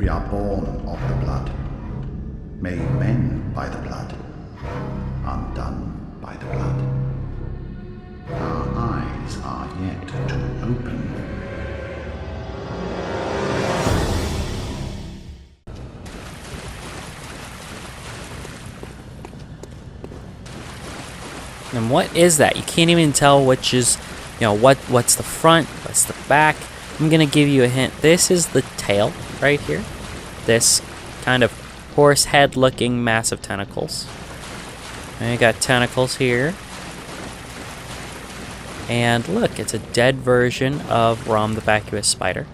We are born of the blood, made men by the blood, undone by the blood. Our eyes are yet to open. And what is that? You can't even tell which is, what's the front, what's the back. I'm gonna give you a hint. This is the tail right here. This kind of horse head looking massive tentacles. And you got tentacles here. And look, it's a dead version of Rom the vacuous spider.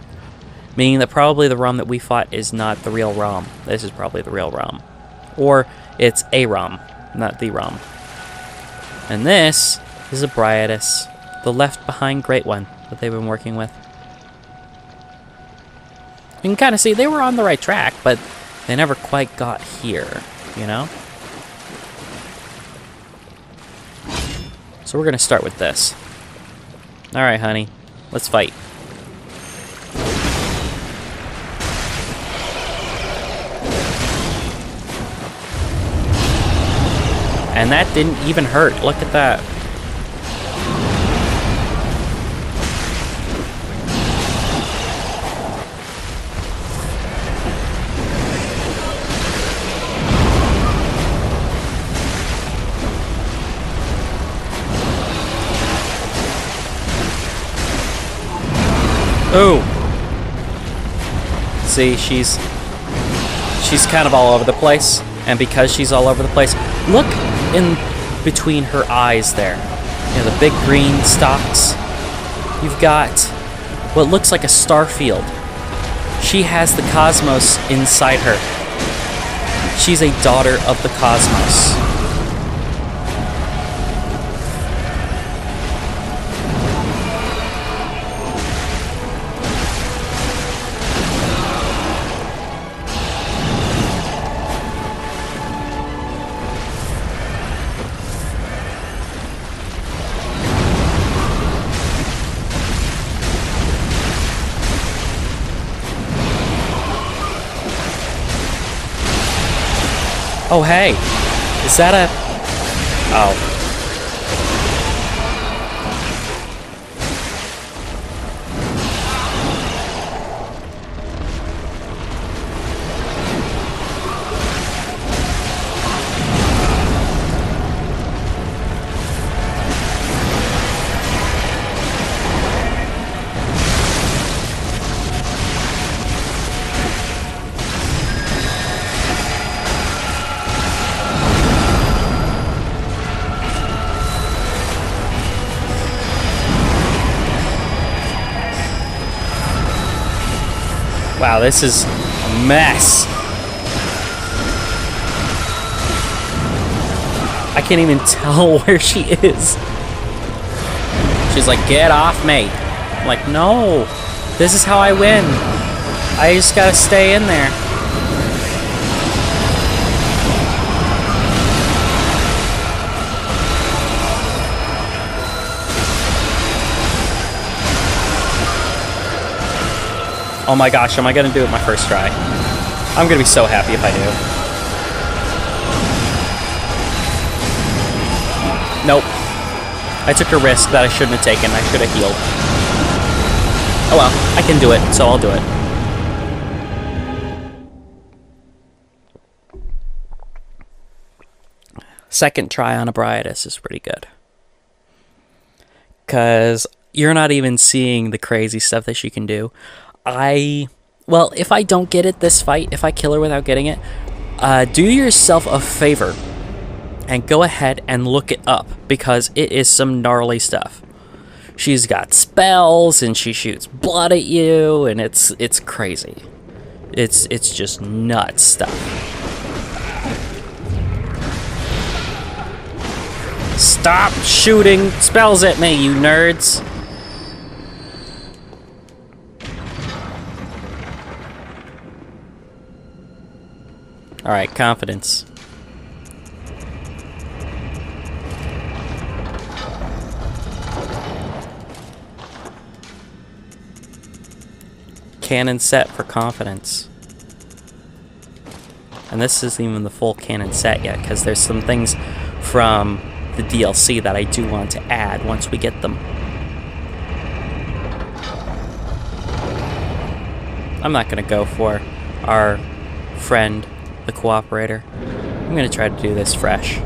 Meaning that probably the Rom that we fought is not the real Rom. This is probably the real Rom. Or it's a Rom, not the Rom. And this is a Bryatus, the left behind great one that they've been working with. You can kind of see they were on the right track, but they never quite got here, you know? So we're going to start with this. Alright, honey. Let's fight. And that didn't even hurt. Look at that. Oh. See, she's kind of all over the place. And because she's all over the place, look in between her eyes there. You know, the big green stalks. You've got what looks like a star field. She has the cosmos inside her. She's a daughter of the cosmos. Oh, hey. Is that a... Oh. Wow, this is a mess. I can't even tell where she is. She's like, get off me. I'm like, no. This is how I win. I just gotta stay in there. Oh my gosh, am I gonna do it my first try? I'm gonna be so happy if I do. Nope. I took a risk that I shouldn't have taken. I should have healed. Oh well, I can do it, so I'll do it. Second try on a Bryatus is pretty good. Because you're not even seeing the crazy stuff that she can do. Well, if I don't get it this fight, if I kill her without getting it, do yourself a favor and go ahead and look it up, because it is some gnarly stuff. She's got spells and she shoots blood at you, and it's crazy. It's just nuts stuff. Stop shooting spells at me, you nerds! Alright, confidence. Cannon set for confidence. And this isn't even the full canon set yet, because there's some things from the DLC that I do want to add once we get them. I'm not going to go for our friend, the cooperator. I'm going to try to do this fresh.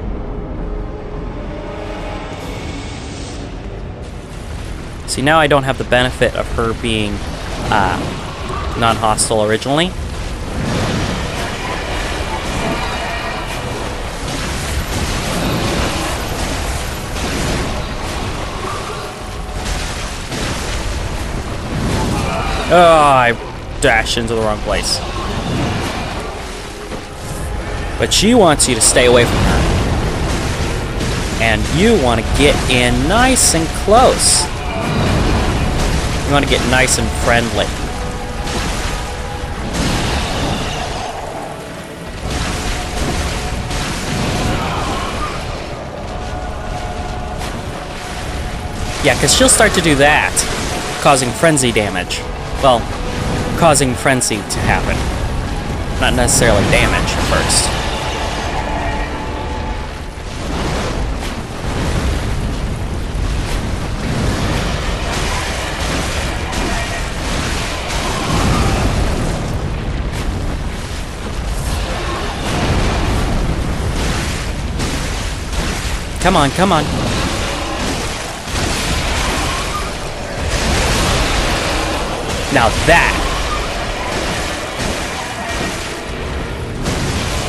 See, now I don't have the benefit of her being non-hostile originally. Oh, I dashed into the wrong place. But she wants you to stay away from her. And you want to get in nice and close. You want to get nice and friendly. Yeah, because she'll start to do that, causing frenzy damage. Well, causing frenzy to happen. Not necessarily damage at first. Come on, come on. Now that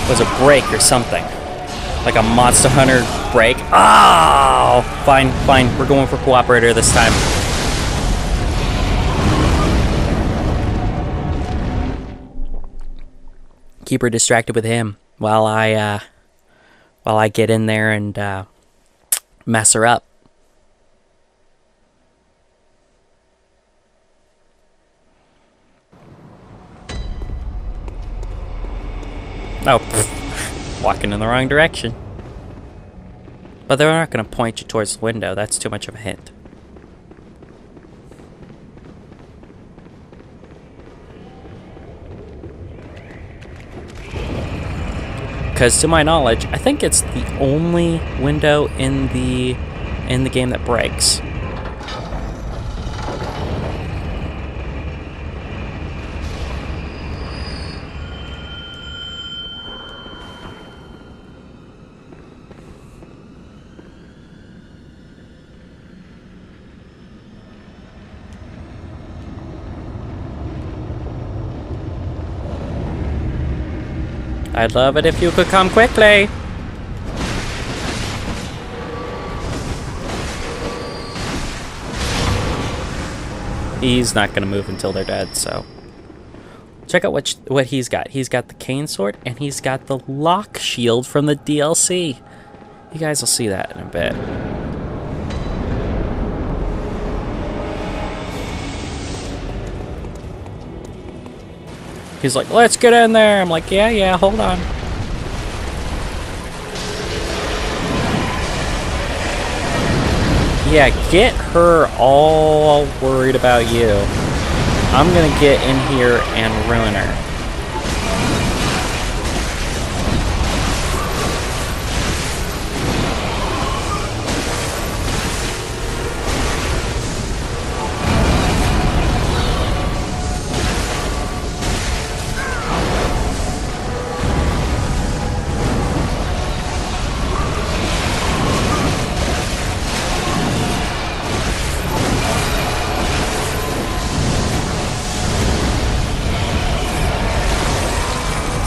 was a break or something. Like a Monster Hunter break. Oh! Fine, fine. We're going for Cooperator this time. Keep her distracted with him while I get in there and mess her up. Oh, pfft. Walking in the wrong direction. But they're not going to point you towards the window. That's too much of a hint. Because to my knowledge, I think it's the only window in the game that breaks. I'd love it if you could come quickly. He's not going to move until they're dead, so... Check out what he's got. He's got the cane sword, and he's got the lock shield from the DLC. You guys will see that in a bit. He's like, let's get in there. I'm like, yeah, hold on. Yeah, get her all worried about you. I'm gonna get in here and ruin her.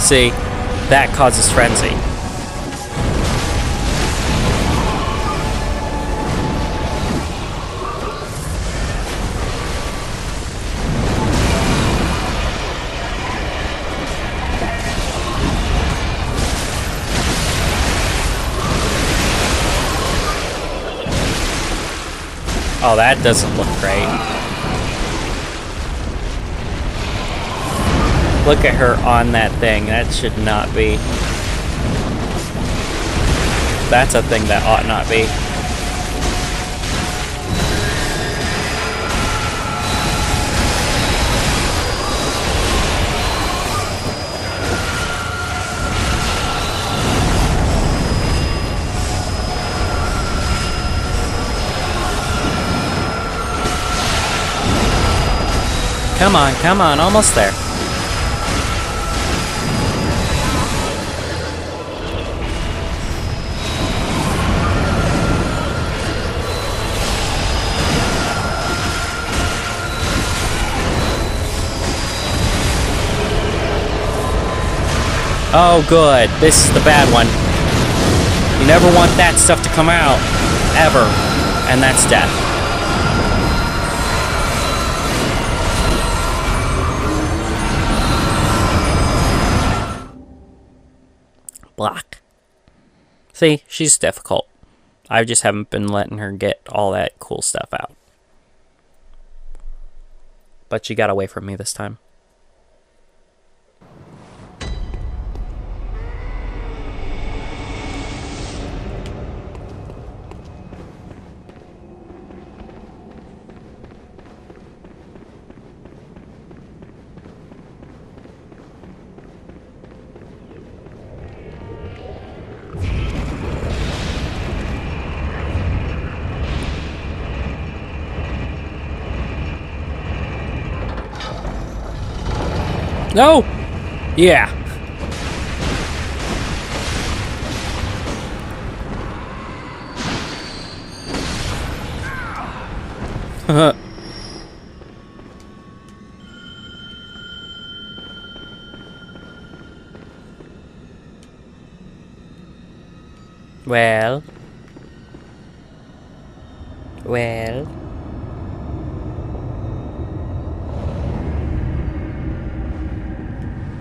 See, that causes frenzy. Oh, that doesn't look great. Look at her on that thing. That should not be. That's a thing that ought not be. Come on, almost there. Oh, good. This is the bad one. You never want that stuff to come out. Ever. And that's death. Block. See, she's difficult. I just haven't been letting her get all that cool stuff out. But she got away from me this time. No! Yeah. Well. Well.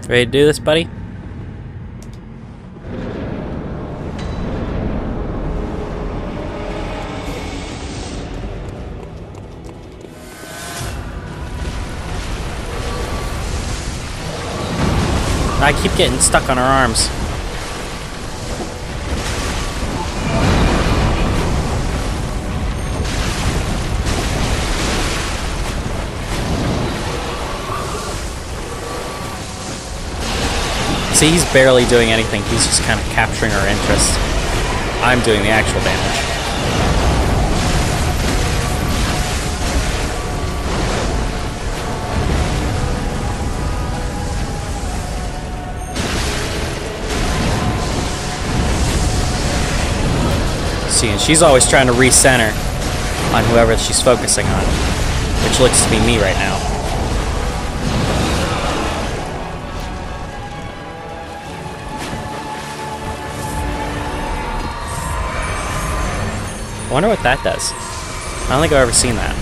Ready to do this, buddy? I keep getting stuck on her arms. See, he's barely doing anything. He's just kind of capturing our interest. I'm doing the actual damage. See, and she's always trying to recenter on whoever she's focusing on, which looks to be me right now. I wonder what that does. I don't think I've ever seen that.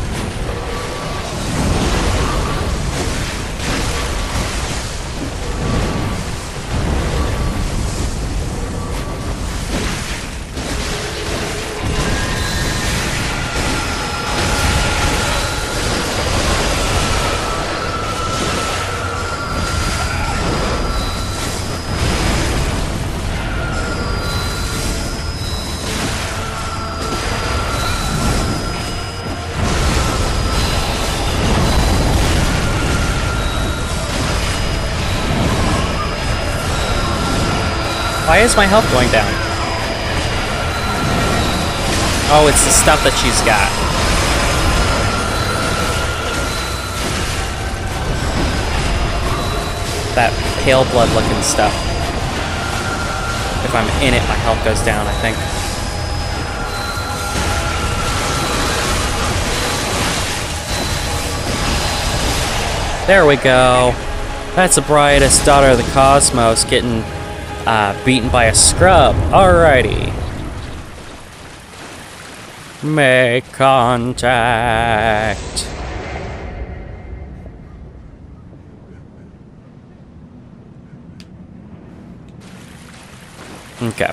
Why is my health going down? Oh, it's the stuff that she's got. That pale blood looking stuff. If I'm in it, my health goes down, I think. There we go. That's the brightest daughter of the cosmos getting beaten by a scrub. Alrighty. Make contact. Okay.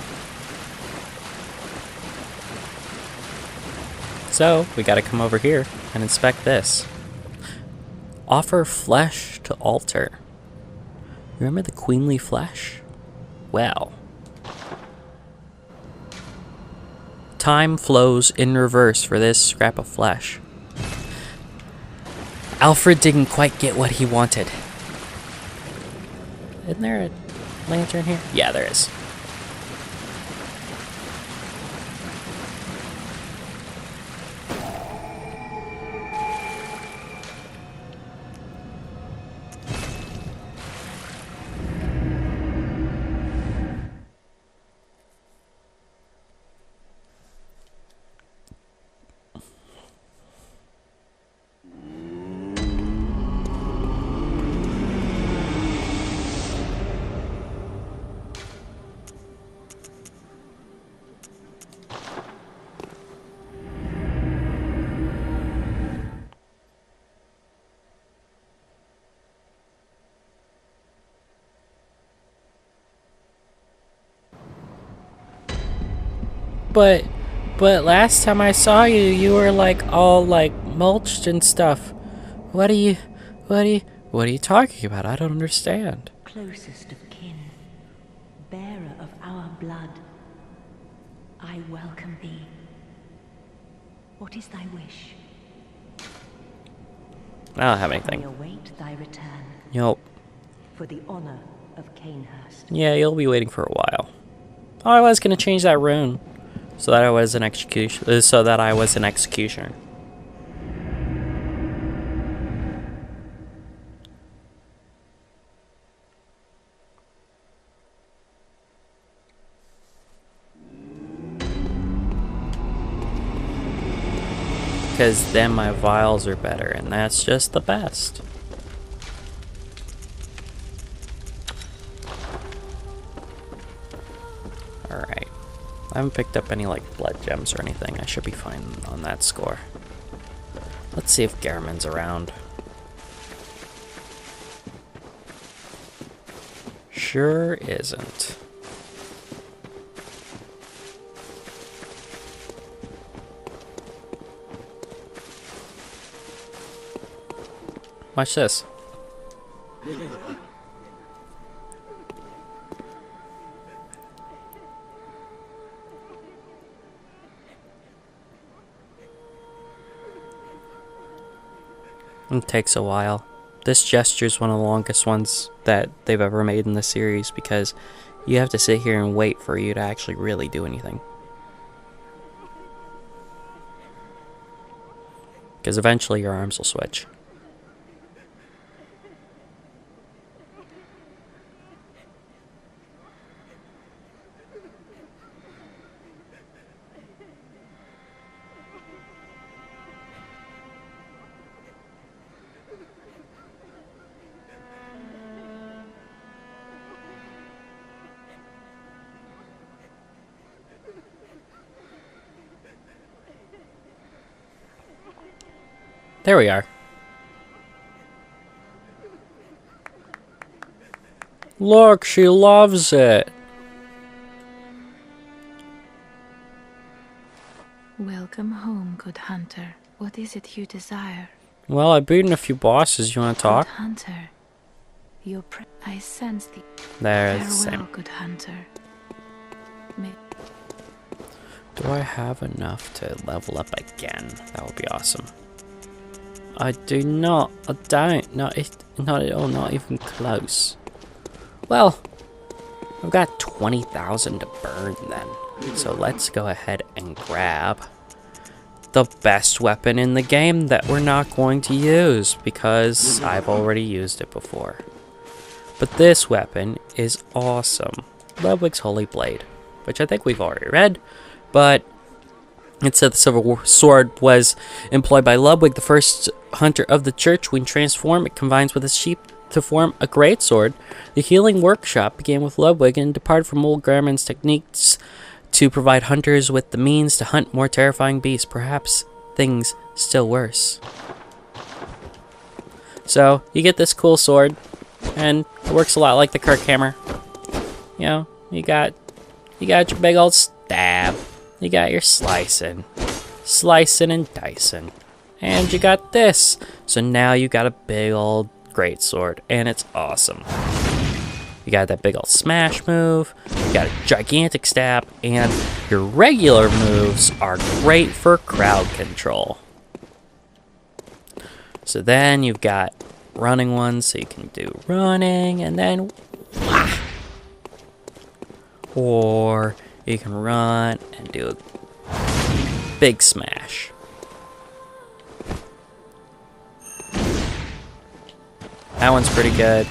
So, we gotta come over here and inspect this. Offer flesh to altar. Remember the queenly flesh? Well. Time flows in reverse for this scrap of flesh. Alfred didn't quite get what he wanted. Isn't there a lantern here? Yeah, there is. But, but last time I saw you, you were like all like mulched and stuff. What are you talking about? I don't understand. Closest of kin, bearer of our blood, I welcome thee. What is thy wish? I don't have We anything. await thy return Nope. for the honor of Canehurst. Yeah, you'll be waiting for a while. Oh, I was gonna change that rune so that I was an executioner. Because then my vials are better, and that's just the best. Alright. I haven't picked up any, like, blood gems or anything. I should be fine on that score. Let's see if Garamond's around. Sure isn't. Watch this. It takes a while. This gesture is one of the longest ones that they've ever made in the series because you have to sit here and wait for you to actually really do anything. Because eventually your arms will switch. There we are. Look, she loves it. Welcome home, good hunter. What is it you desire? Well, I've beaten a few bosses. You want to talk? Good hunter, I sense the There, it's the farewell, same. good hunter. May Do I have enough to level up again? That would be awesome. I do not. I don't. Not at all. Not even close. Well, I've got 20,000 to burn then. So let's go ahead and grab the best weapon in the game that we're not going to use because I've already used it before. But this weapon is awesome. Ludwig's Holy Blade, which I think we've already read, but it said the silver sword was employed by Ludwig, the first hunter of the church. When transformed, it combines with his sheep to form a great sword. The healing workshop began with Ludwig and departed from old Garamond's techniques to provide hunters with the means to hunt more terrifying beasts, perhaps things still worse. So, you get this cool sword, and it works a lot like the Kirk hammer. You know, you got your big old stab. You got your slicing and dicing. And you got this. So now you got a big old greatsword, and it's awesome. You got that big old smash move, you got a gigantic stab, and your regular moves are great for crowd control. So then you've got running ones, so you can do running, and then wah! Or you can run and do a big smash. That one's pretty good.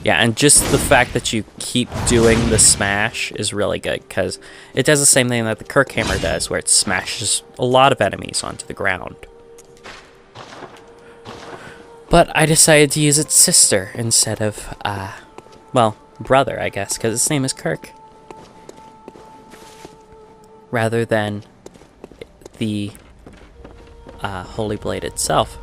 Yeah, and just the fact that you keep doing the smash is really good, because it does the same thing that the Kirk hammer does, where it smashes a lot of enemies onto the ground. But I decided to use its sister instead of, well, brother, I guess, because its name is Kirk. Rather than the Holy Blade itself.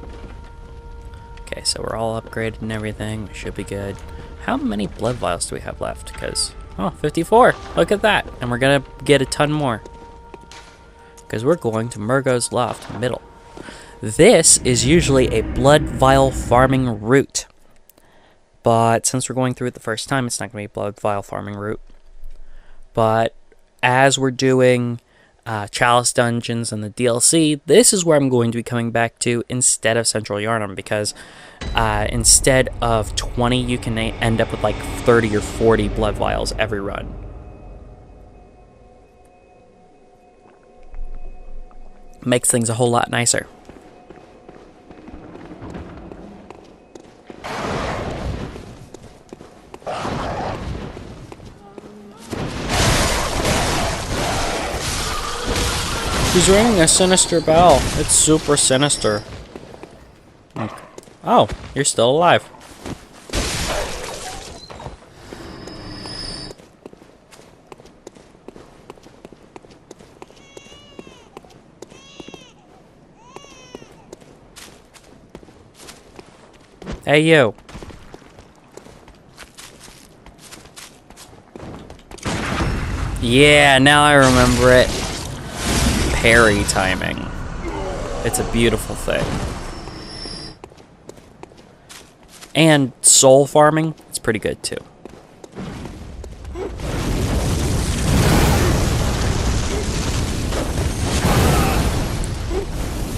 Okay, so we're all upgraded and everything. We should be good. How many blood vials do we have left? Because Oh, 54. Look at that. And we're going to get a ton more. Because we're going to Murgo's Loft Middle. This is usually a blood vial farming route. But since we're going through it the first time, it's not going to be a blood vial farming route. But as we're doing Chalice Dungeons and the DLC, this is where I'm going to be coming back to instead of Central Yharnam, because instead of 20, you can end up with like 30 or 40 blood vials every run. Makes things a whole lot nicer. He's ringing a sinister bell. It's super sinister. Okay. Oh, you're still alive. Hey, you. Yeah, now I remember it. Parry timing. It's a beautiful thing. And soul farming, it's pretty good too.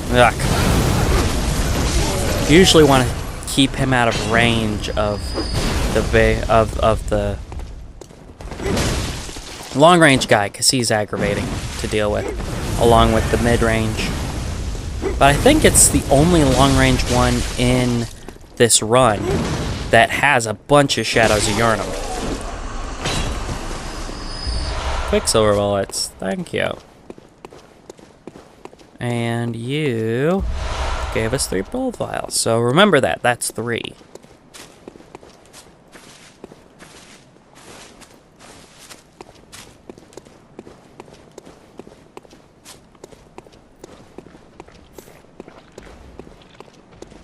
Yuck. Usually want to keep him out of range of the long range guy, because he's aggravating to deal with, along with the mid-range. But I think it's the only long-range one in this run that has a bunch of Shadows of Yharnam. Quicksilver bullets, thank you. And you gave us 3 blood vials, so remember that, that's 3.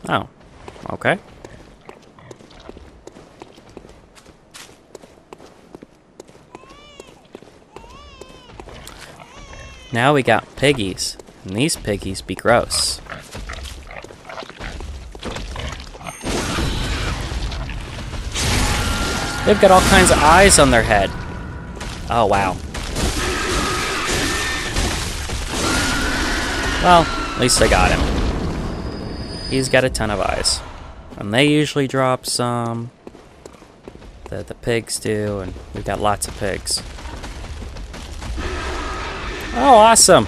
Oh, okay. Now we got piggies, and these piggies be gross. They've got all kinds of eyes on their head. Oh, wow. Well, at least I got him. He's got a ton of eyes. And they usually drop some. The pigs do, and we've got lots of pigs. Oh, awesome!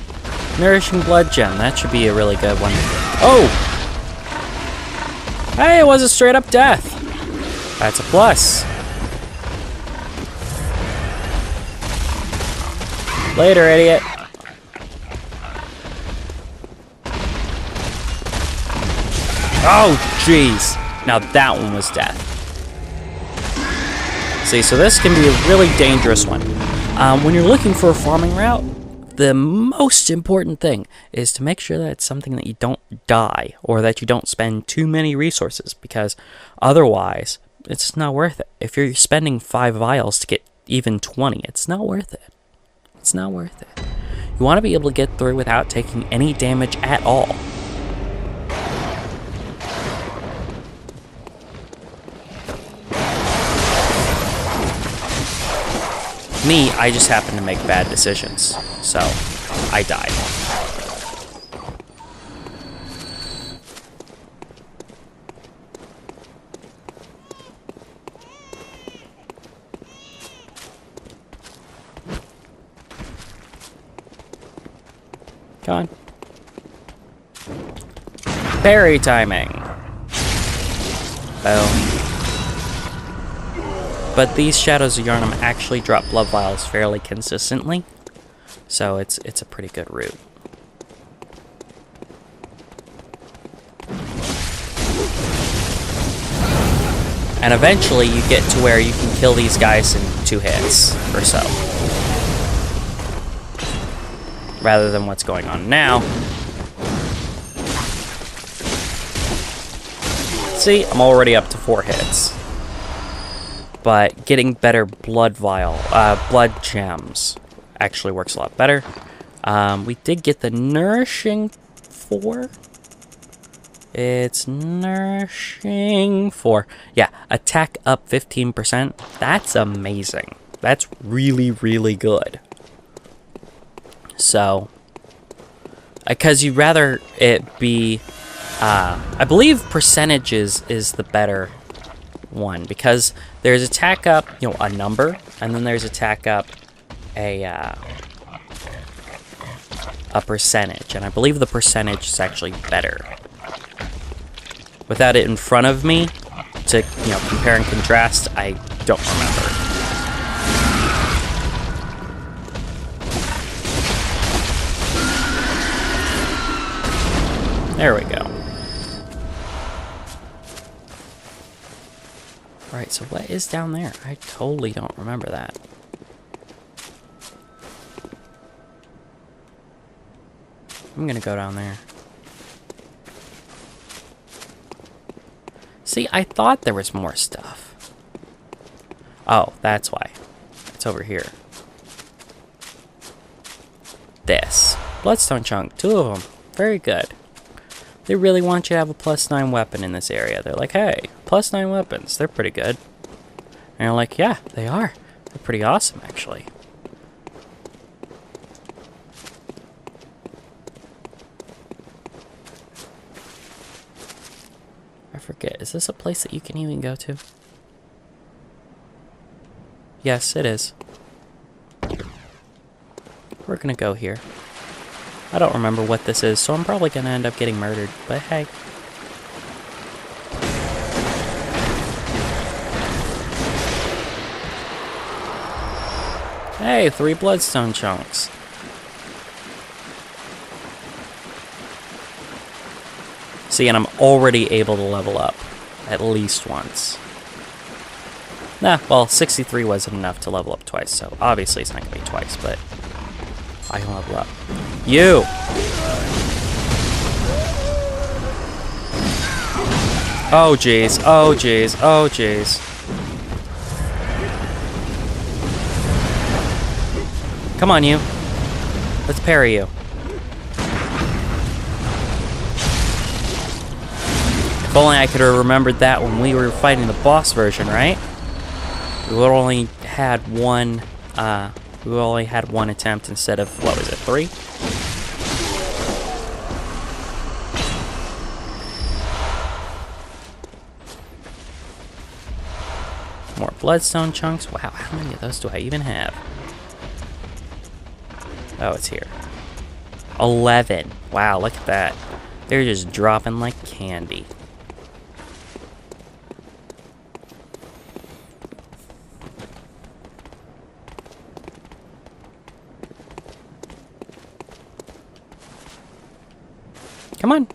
Nourishing Blood Gem. That should be a really good one. Oh! Hey, it was a straight up death! That's a plus. Later, idiot. Oh, jeez. Now that one was death. See, so this can be a really dangerous one. When you're looking for a farming route, the most important thing is to make sure that it's something that you don't die, or that you don't spend too many resources, because otherwise, it's not worth it. If you're spending 5 vials to get even 20, it's not worth it. It's not worth it. You want to be able to get through without taking any damage at all. Me, I just happen to make bad decisions, so I died. Come on. Parry timing. Boom. But these Shadows of Yharnam actually drop blood vials fairly consistently, so it's a pretty good route. And eventually you get to where you can kill these guys in 2 hits or so, rather than what's going on now. See, I'm already up to 4 hits. but getting better blood gems actually works a lot better. We did get the Nourishing 4. It's Nourishing 4. Yeah, attack up 15%. That's amazing. That's really, really good. So, because you'd rather it be, I believe percentages is the better one, because there's attack up, you know, a number, and then there's attack up a percentage, and I believe the percentage is actually better. Without it in front of me to, you know, compare and contrast, I don't remember. There we go. Alright, so what is down there? I totally don't remember that. I'm gonna go down there. See, I thought there was more stuff. Oh, that's why. It's over here. This. Bloodstone chunk. 2 of them. Very good. They really want you to have a +9 weapon in this area. They're like, hey, +9 weapons. They're pretty good. And you're like, yeah, they are. They're pretty awesome, actually. I forget. Is this a place that you can even go to? Yes, it is. We're gonna go here. I don't remember what this is, so I'm probably gonna end up getting murdered, but hey. Hey, 3 bloodstone chunks. See, and I'm already able to level up at least once. Nah, well, 63 wasn't enough to level up twice, so obviously it's not gonna be twice, but I can level up. You! Oh jeez, oh jeez, oh jeez. Come on, you. Let's parry you. If only I could have remembered that when we were fighting the boss version, right? We only had one, attempt instead of, what was it, 3? More bloodstone chunks. Wow, how many of those do I even have? Oh, it's here. 11. Wow, look at that. They're just dropping like candy. Come on.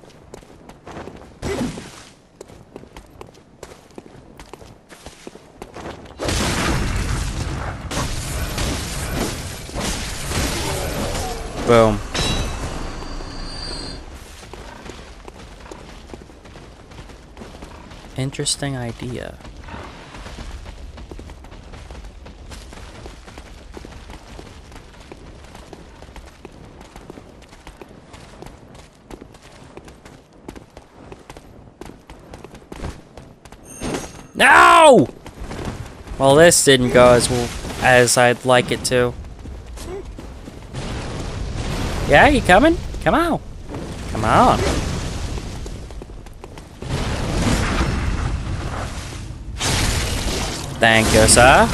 Boom. Interesting idea. No! Well, this didn't go as I'd like it to. Yeah, you coming? Come on. Come on. Thank you, sir.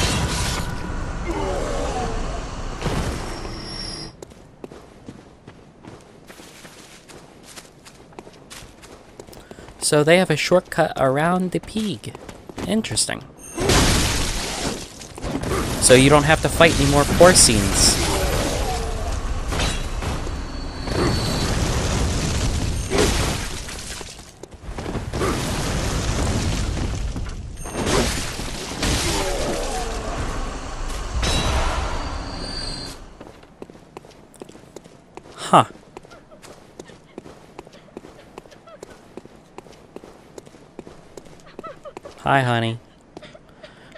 So they have a shortcut around the pig. Interesting. So you don't have to fight any more porcines. Huh. Hi, honey.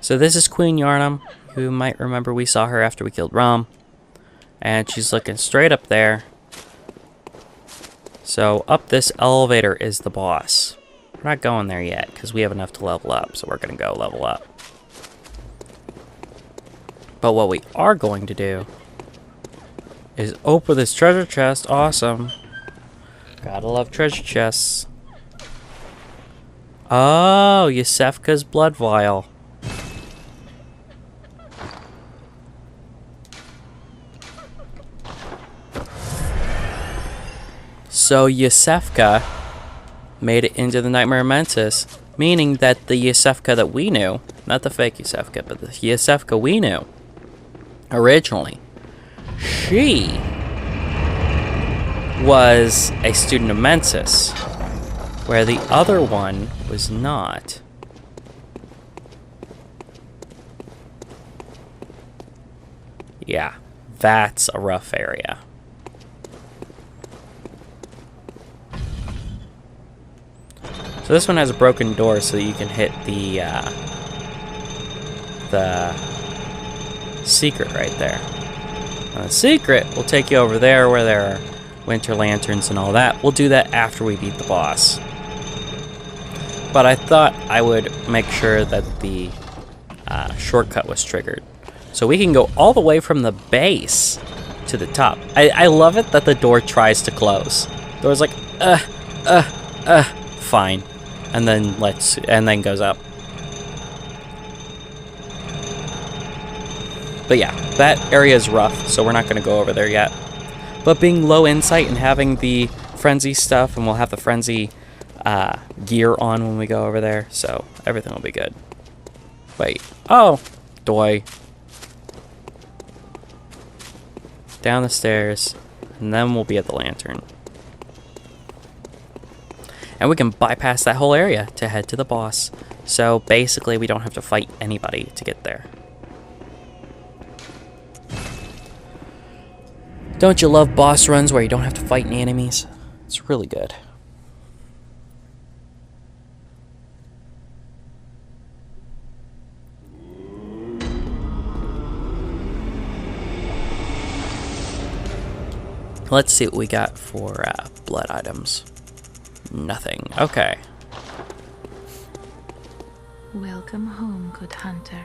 So this is Queen Yarnum. You might remember we saw her after we killed Rom. And she's looking straight up there. So up this elevator is the boss. We're not going there yet because we have enough to level up. So we're going to go level up. But what we are going to do is open this treasure chest. Awesome. Gotta love treasure chests. Oh, Yusefka's blood vial. So Yusefka made it into the Nightmare Mentis, meaning that the Yusefka that we knew, not the fake Yusefka, but the Yusefka we knew originally, she was a student of Mensis, where the other one was not. Yeah, that's a rough area. So this one has a broken door so that you can hit the secret right there. Now the secret will take you over there where there are winter lanterns and all that. We'll do that after we beat the boss. But I thought I would make sure that the shortcut was triggered. So we can go all the way from the base to the top. I love it that the door tries to close. The door's like, fine. And then goes up. But yeah, that area is rough, so we're not going to go over there yet. But being low insight and having the frenzy stuff, and we'll have the frenzy gear on when we go over there, so everything will be good. Wait. Oh! Doy. Down the stairs, and then we'll be at the lantern. And we can bypass that whole area to head to the boss. So basically, we don't have to fight anybody to get there. Don't you love boss runs where you don't have to fight any enemies? It's really good. Let's see what we got for blood items. Nothing. Okay. Welcome home, good hunter.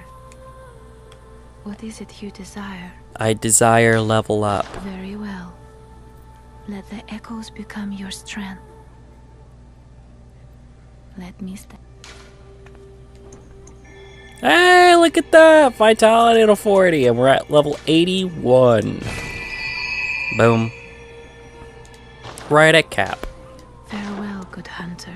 What is it you desire? I desire level up. Very well. Let the echoes become your strength. Let me step. Hey, look at that! Vitality to 40, and we're at level 81. Boom. Right at cap. Farewell, good hunter.